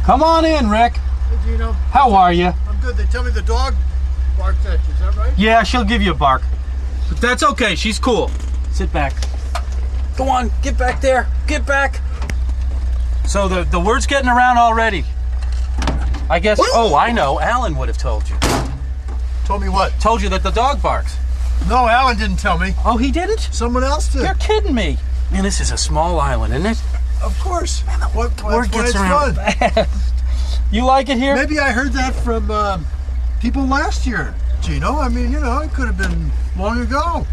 Come on in, Rick. Hey, Gino. How are you? I'm good. They tell me the dog barked at you. Is that right? Yeah, she'll give you a bark. But that's okay. She's cool. Sit back. Go on. Get back there. Get back. So the word's getting around already. I guess. Oh, I know. Alan would have told you. Told me what? Told you that the dog barks. No, Alan didn't tell me. Oh, he didn't? Someone else did. You're kidding me. Man, this is a small island, isn't it? Of course. Man, The word gets around fun. fast. You like it here? Maybe I heard that from people last year, Gino. I mean, you know, it could have been long ago.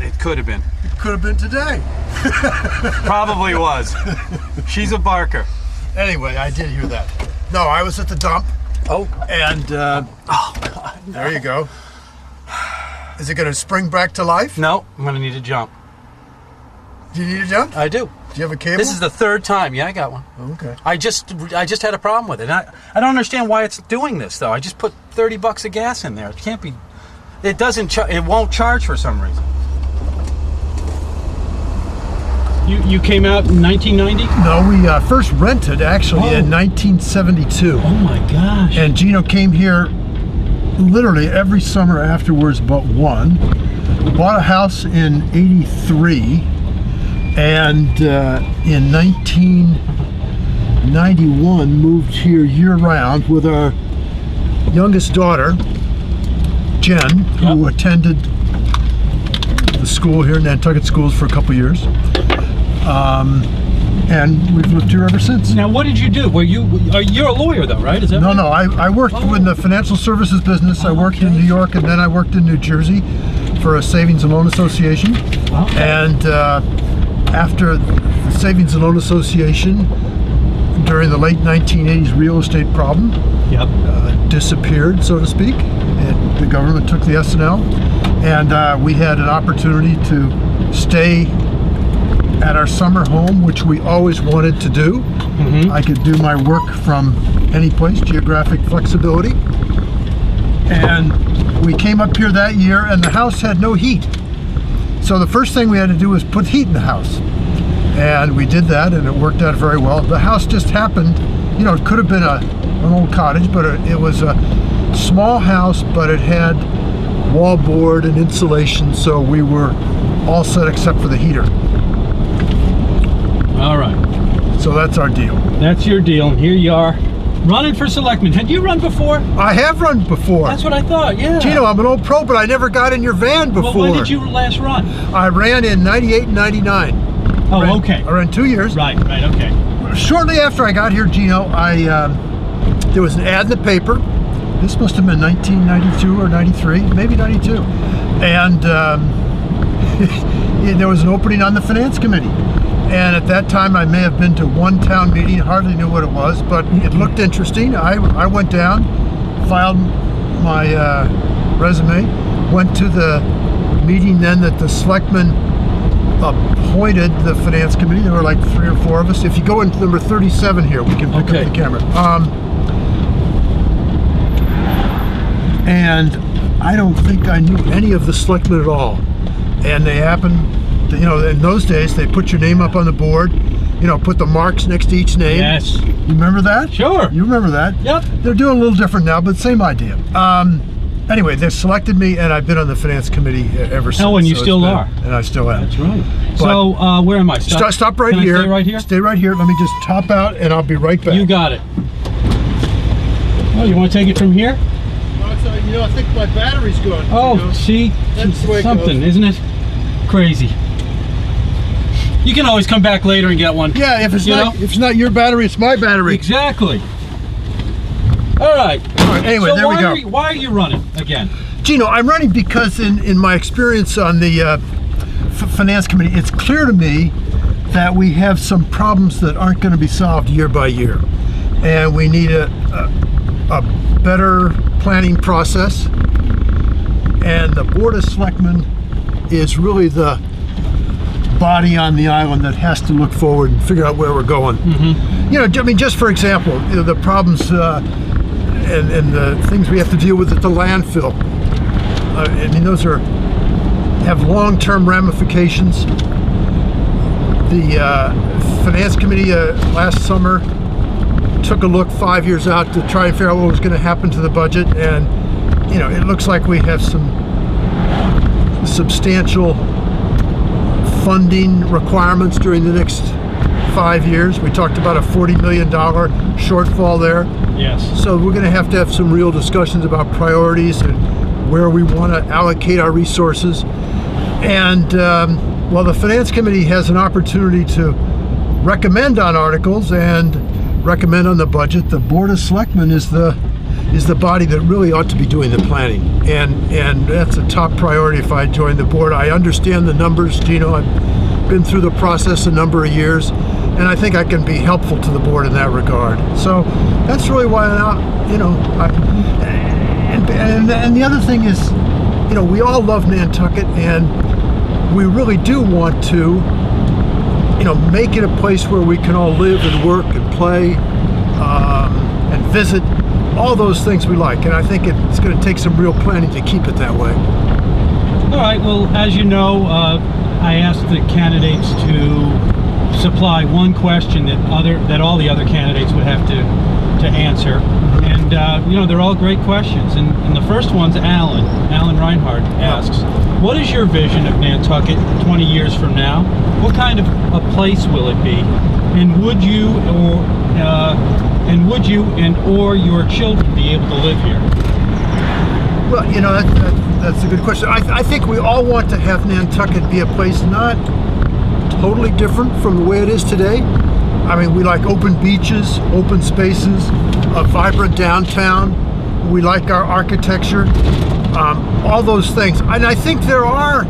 It could have been. It could have been today. Probably was. She's a barker. Anyway, I did hear that. No, I was at the dump. Oh. And, Oh, God. there you go. Is it going to spring back to life? No, I'm going to need a jump. Do you need a jump? I do. Do you have a cable? This is the third time. Yeah, I got one. Okay. I just had a problem with it. And I don't understand why it's doing this, though. I just put $30 of gas in there. It can't be... It doesn't... It won't charge for some reason. You came out in 1990? No, we first rented actually in 1972. Oh my gosh. And Gino came here literally every summer afterwards but one. Bought a house in 83 and in 1991 moved here year-round with our youngest daughter, Jen, who attended the school here, Nantucket Schools, for a couple years. And we've lived here ever since. Now, what did you do? You're a lawyer, though, right? Is that right? No, I worked in the financial services business. I worked in New York, and then I worked in New Jersey for a savings and loan association. Okay. And after the savings and loan association, during the late 1980s real estate problem, disappeared, so to speak. The government took the S&L, and we had an opportunity to stay at our summer home, which we always wanted to do. I could do my work from any place, geographic flexibility. And we came up here that year, and the house had no heat. So the first thing we had to do was put heat in the house. And we did that, and it worked out very well. The house just happened, you know, it could have been an old cottage, but it was a small house, but it had wallboard and insulation, so we were all set except for the heater. All right. So that's our deal. That's your deal. And here you are, running for selectman. Had you run before? I have run before. That's what I thought, yeah. Gino, I'm an old pro, but I never got in your van before. Well, when did you last run? I ran in 98 and 99. Oh, okay. I ran 2 years. Right, okay. Shortly after I got here, Gino, there was an ad in the paper. This must have been 1992 or 93, maybe 92. And there was an opening on the finance committee. And at that time, I may have been to one town meeting, hardly knew what it was, but it looked interesting. I went down, filed my resume, went to the meeting then that the selectmen appointed the finance committee. There were like 3 or 4 of us. If you go into number 37 here, we can pick up the camera. And I don't think I knew any of the selectmen at all. And they happened, you know, in those days, they put your name up on the board, you know, put the marks next to each name. Yes. You remember that? Sure. You remember that? Yep. They're doing a little different now, but same idea. Anyway, they selected me, and I've been on the finance committee ever since. Oh, and you still are. And I still am. That's right. So, where am I? Stop right Can here. I stay right here? Stay right here. Let me just top out, and I'll be right back. You got it. Oh, you want to take it from here? You know, I think my battery's gone. Oh, you know? see? That's the way it something, goes. isn't it? Crazy. You can always come back later and get one. Yeah, if it's not your battery, it's my battery. Exactly. All right. Anyway, so there we go. Why are you running again? Gino, I'm running because in my experience on the finance committee, it's clear to me that we have some problems that aren't going to be solved year by year, and we need a better planning process. And the Board of Selectmen is really the body on the island that has to look forward and figure out where we're going. You know, I mean, just for example, you know, the problems and the things we have to deal with at the landfill. I mean, those have long-term ramifications. The finance committee last summer took a look 5 years out to try and figure out what was going to happen to the budget, and it looks like we have some substantial funding requirements during the next 5 years. We talked about a $40 million shortfall there. Yes. So we're going to have some real discussions about priorities and where we want to allocate our resources. And while the Finance Committee has an opportunity to recommend on articles and recommend on the budget, the Board of Selectmen is the body that really ought to be doing the planning, and that's a top priority if I join the board. I understand the numbers, Gino. I've been through the process a number of years, and I think I can be helpful to the board in that regard. So that's really why and the other thing is, we all love Nantucket, and we really do want to make it a place where we can all live and work and play and visit, all those things we like. And I think it's going to take some real planning to keep it that way. All right, well, as you know, I asked the candidates to supply one question that all the other candidates would have to answer. And they're all great questions. And the first one's Alan Reinhardt asks, what is your vision of Nantucket 20 years from now? What kind of a place will it be? And would you or your children be able to live here? Well, that's a good question. I think we all want to have Nantucket be a place not totally different from the way it is today. I mean, we like open beaches, open spaces, a vibrant downtown. We like our architecture, all those things. And I think there are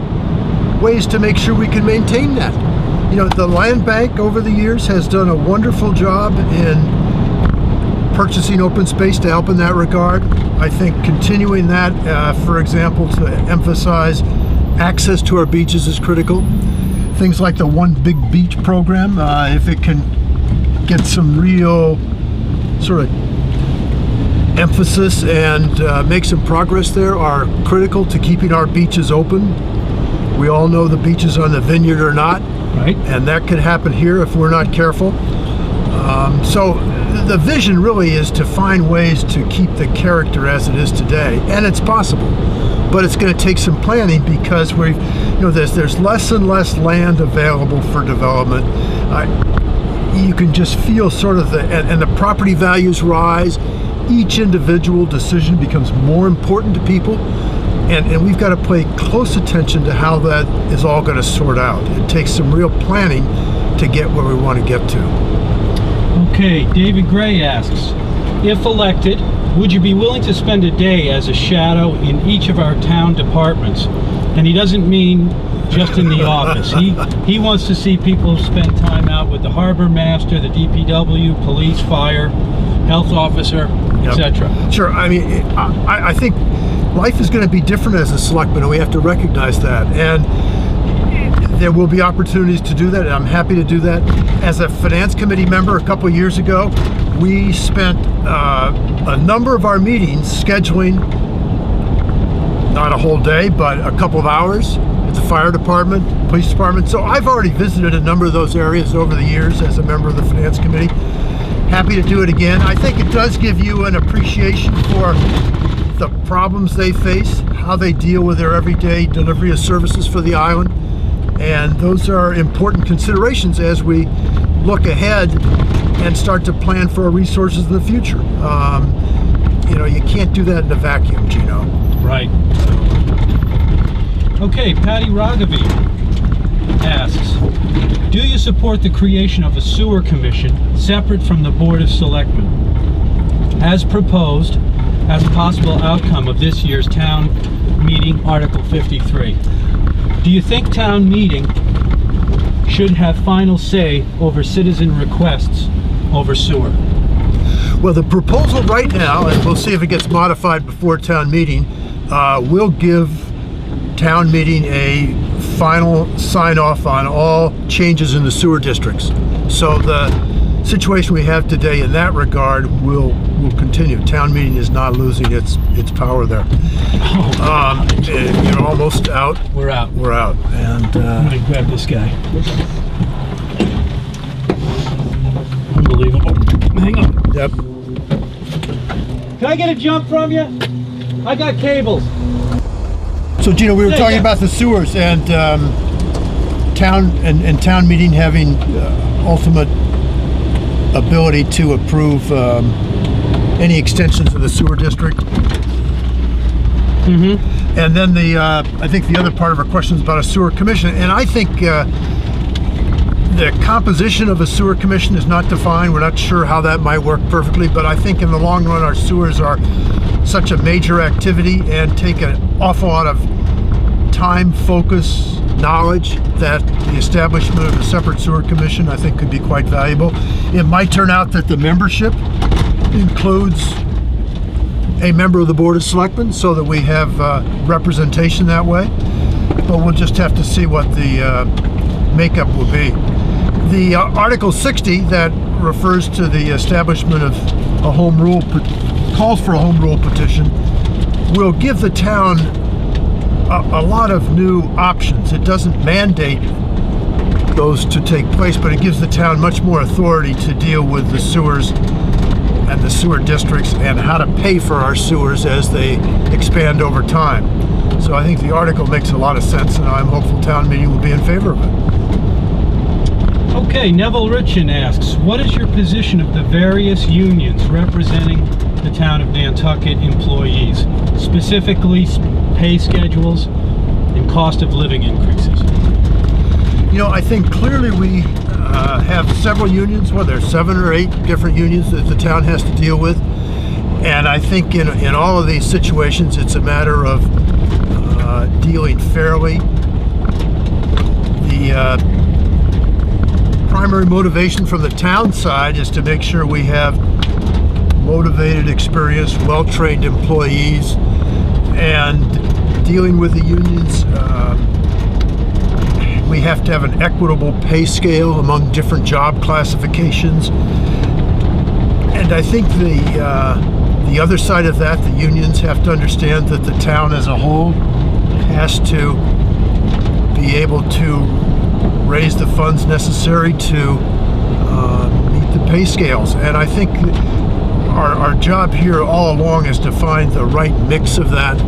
ways to make sure we can maintain that. The land bank over the years has done a wonderful job in purchasing open space to help in that regard. I think continuing that, for example, to emphasize access to our beaches is critical. Things like the One Big Beach program, if it can get some real sort of emphasis and make some progress there, are critical to keeping our beaches open. We all know the beaches on the Vineyard are not, right? And that could happen here if we're not careful. So the vision really is to find ways to keep the character as it is today, and it's possible, but it's going to take some planning because there's less and less land available for development. You can just feel sort of and the property values rise. Each individual decision becomes more important to people, and we've got to pay close attention to how that is all going to sort out. It takes some real planning to get where we want to get to. Okay, David Gray asks, if elected, would you be willing to spend a day as a shadow in each of our town departments? And he doesn't mean just in the office. He wants to see people spend time out with the harbor master, the DPW, police, fire, health officer, etc. Sure. I mean, I think life is going to be different as a selectman, and we have to recognize that. And there will be opportunities to do that, and I'm happy to do that. As a finance committee member a couple of years ago, we spent a number of our meetings scheduling, not a whole day, but a couple of hours at the fire department, police department. So I've already visited a number of those areas over the years as a member of the finance committee. Happy to do it again. I think it does give you an appreciation for the problems they face, how they deal with their everyday delivery of services for the island. And those are important considerations as we look ahead and start to plan for our resources in the future. You can't do that in a vacuum, Gino. Right. Okay, Patty Ragavi asks, do you support the creation of a sewer commission separate from the Board of Selectmen, as proposed as a possible outcome of this year's town meeting, Article 53? Do you think town meeting should have final say over citizen requests over sewer? Well, the proposal right now, and we'll see if it gets modified before town meeting, will give town meeting a final sign-off on all changes in the sewer districts. So the situation we have today in that regard will continue. Town meeting is not losing its power there. You're almost out. We're out. We're out. And I'm gonna grab this guy. Unbelievable. Hang on. Yep. Can I get a jump from you? I got cables. So Gino, we were talking about the sewers and town meeting having ultimate ability to approve any extensions of the sewer district. Mm-hmm. And then I think the other part of our question is about a sewer commission, and I think the composition of a sewer commission is not defined. We're not sure how that might work perfectly, but I think in the long run our sewers are such a major activity and take an awful lot of time, focus, knowledge that the establishment of a separate sewer commission I think could be quite valuable. It might turn out that the membership includes a member of the Board of Selectmen so that we have representation that way, but we'll just have to see what the makeup will be. The Article 60 that refers to the establishment of a home rule, calls for a home rule petition, will give the town a lot of new options. It doesn't mandate those to take place, but it gives the town much more authority to deal with the sewers and the sewer districts and how to pay for our sewers as they expand over time. So I think the article makes a lot of sense, and I'm hopeful town meeting will be in favor of it. Okay, Neville Richin asks, what is your position of the various unions representing the town of Nantucket employees, specifically pay schedules and cost of living increases? You know, I think clearly we have several unions. Well, there's 7 or 8 different unions that the town has to deal with, and I think in all of these situations it's a matter of dealing fairly. The primary motivation from the town side is to make sure we have motivated, experienced, well-trained employees, and dealing with the unions, we have to have an equitable pay scale among different job classifications. And I think the other side of that, the unions have to understand that the town as a whole has to be able to raise the funds necessary to meet the pay scales. And I think our job here all along is to find the right mix of that.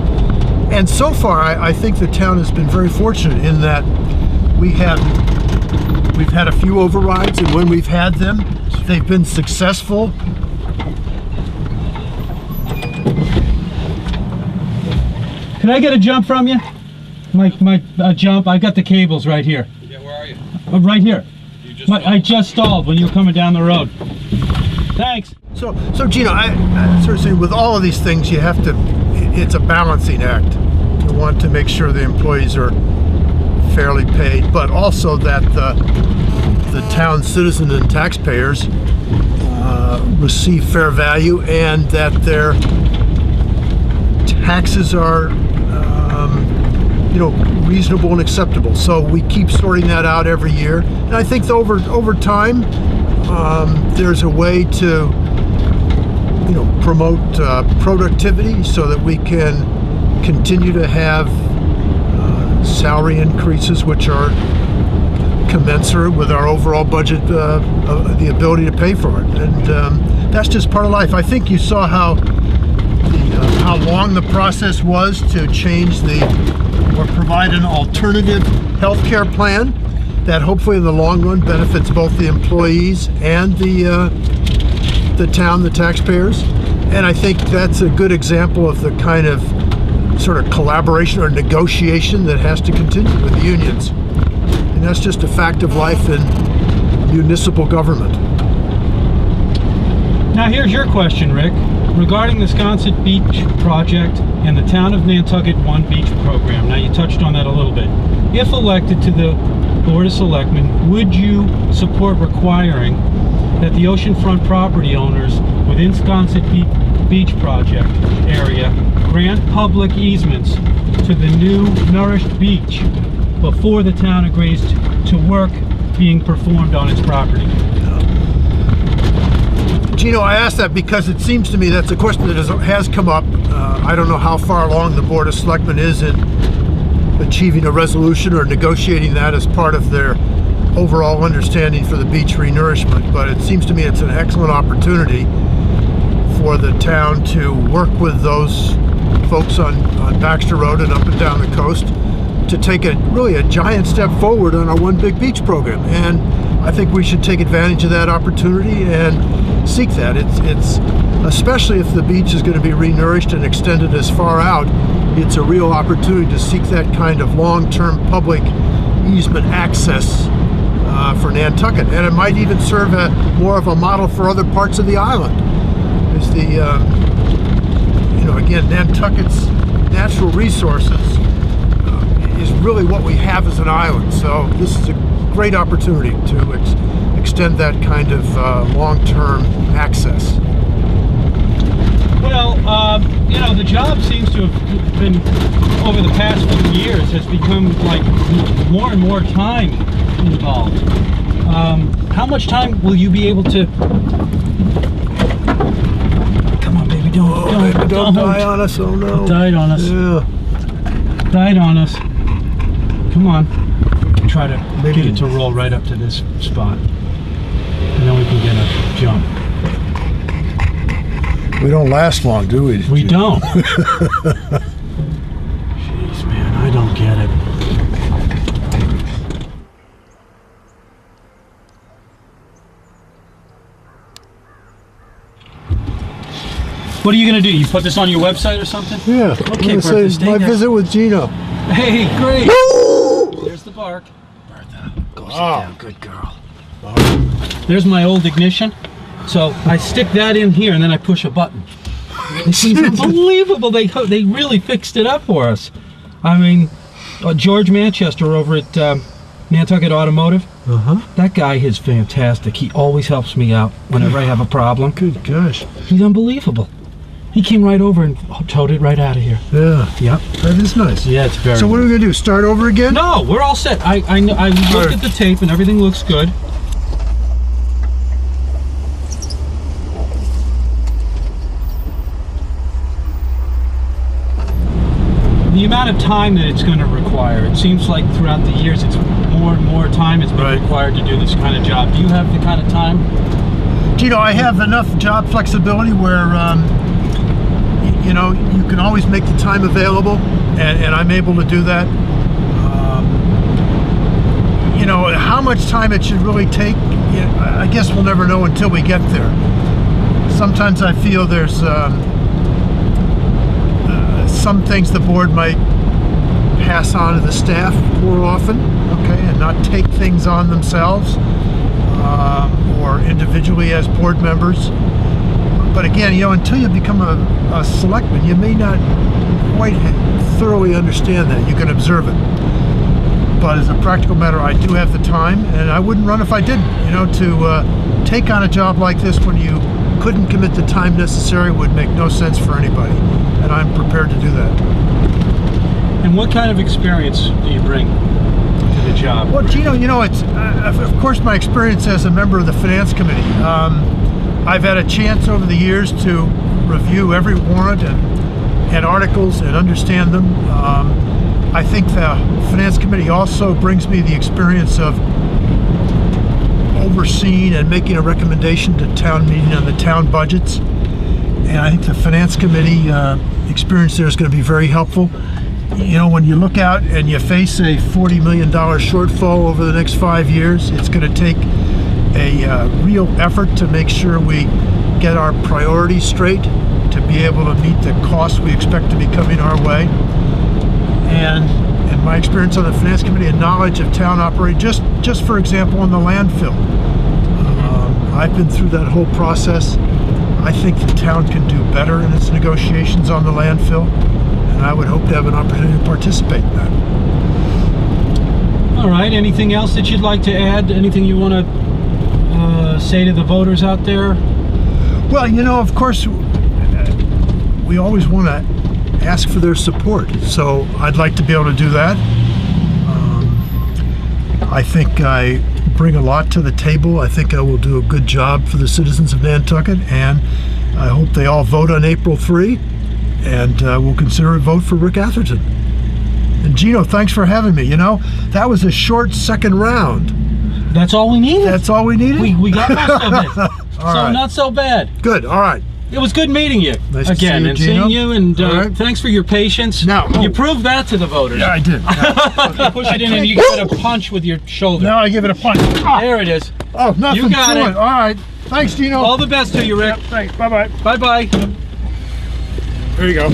And so far, I think the town has been very fortunate in that we've had a few overrides, and when we've had them, they've been successful. Can I get a jump from you? My jump. I got the cables right here. Yeah, where are you? Right here. You just I just stalled when you were coming down the road. Thanks. So Gino, I sort of say with all of these things, you have to. It's a balancing act. You want to make sure the employees are fairly paid, but also that the town citizens and taxpayers receive fair value, and that their taxes are reasonable and acceptable. So we keep sorting that out every year, and I think over time there's a way to promote productivity so that we can continue to have salary increases which are commensurate with our overall budget, the ability to pay for it. And that's just part of life. I think you saw how long the process was to change or provide an alternative health care plan that hopefully in the long run benefits both the employees and the town, the taxpayers. And I think that's a good example of the kind of sort of collaboration or negotiation that has to continue with the unions. And that's just a fact of life in municipal government. Now here's your question, Rick. Regarding the Sconset Beach project and the Town of Nantucket One Beach program. Now you touched on that a little bit. If elected to the Board of Selectmen, would you support requiring that the oceanfront property owners within Sconset Beach project area grant public easements to the new nourished beach before the town agrees to work being performed on its property? Gino, I asked that because it seems to me that's a question that has come up. I don't know how far along the Board of Selectmen is in achieving a resolution or negotiating that as part of their overall understanding for the beach renourishment, but it seems to me it's an excellent opportunity for the town to work with those folks on Baxter Road and up and down the coast to take really a giant step forward on our One Big Beach program. And I think we should take advantage of that opportunity and seek that. It's especially if the beach is going to be renourished and extended as far out, it's a real opportunity to seek that kind of long-term public easement access for Nantucket. And it might even serve more of a model for other parts of the island. Is the, again, Nantucket's natural resources is really what we have as an island. So this is a great opportunity to extend that kind of long-term access. Well, the job seems to have been, over the past few years, has become like more and more time involved. How much time will you be able to... Come on, baby, don't die on us. Oh no. It died on us. Yeah. Died on us. Come on. Try to get it to roll right up to this spot. And then we can get a jump. We don't last long, do we? We don't. Jeez, man, I don't get it. What are you going to do? You put this on your website or something? Yeah. Okay, Bertha, say stay my there. visit with Gino. Hey, great. There's the bark. Bertha, go sit down. Good girl. There's my old ignition. So I stick that in here and then I push a button. It's unbelievable. They really fixed it up for us. I mean, George Manchester over at Nantucket Automotive. That guy is fantastic. He always helps me out whenever I have a problem. Good gosh. He's unbelievable. He came right over and towed it right out of here. Yeah. Yep. That is nice. Yeah, it's very. So what are we gonna do? Start over again? No, we're all set. I looked at the tape and everything looks good. The amount of time that it's going to require, it seems like throughout the years it's more and more time it's been required to do this kind of job. Do you have the kind of time? Gino, I have enough job flexibility where you can always make the time available, and I'm able to do that. How much time it should really take, I guess we'll never know until we get there. Sometimes I feel there's some things the board might pass on to the staff more often, okay, and not take things on themselves or individually as board members. But again, until you become a selectman, you may not quite thoroughly understand that. You can observe it. But as a practical matter, I do have the time, and I wouldn't run if I didn't. To take on a job like this when you couldn't commit the time necessary would make no sense for anybody, and I'm prepared to do that. And what kind of experience do you bring to the job? Well, Gino, it's of course my experience as a member of the Finance Committee. I've had a chance over the years to review every warrant and articles and understand them. I think the Finance Committee also brings me the experience of overseeing and making a recommendation to town meeting on the town budgets. And I think the Finance Committee experience there is going to be very helpful. When you look out and you face a $40 million shortfall over the next 5 years, it's going to take a real effort to make sure we get our priorities straight to be able to meet the costs we expect to be coming our way. And my experience on the Finance Committee and knowledge of town operating, just for example, on the landfill. I've been through that whole process. I think the town can do better in its negotiations on the landfill, and I would hope to have an opportunity to participate in that. All right, anything else that you'd like to add? Anything you want to say to the voters out there? Well, of course, we always want to ask for their support, so I'd like to be able to do that. I think I bring a lot to the table. I think I will do a good job for the citizens of Nantucket, and I hope they all vote on April 3, and we'll consider a vote for Rick Atherton. And Gino, thanks for having me. That was a short second round. That's all we needed. That's all we needed? We got most of it. All right. Not so bad. Good, all right. It was good meeting you Nice to again, see you, and Gino. seeing you, and All right. thanks for your patience. Now- you proved that to the voters. Yeah, I did. You push it in and you get a punch with your shoulder. Now I give it a punch. Ah, There it is. oh, nothing You got to it. it. All right. Thanks, Gino. All the best to you, Rick. Thanks. Bye-bye. Bye-bye. There you go.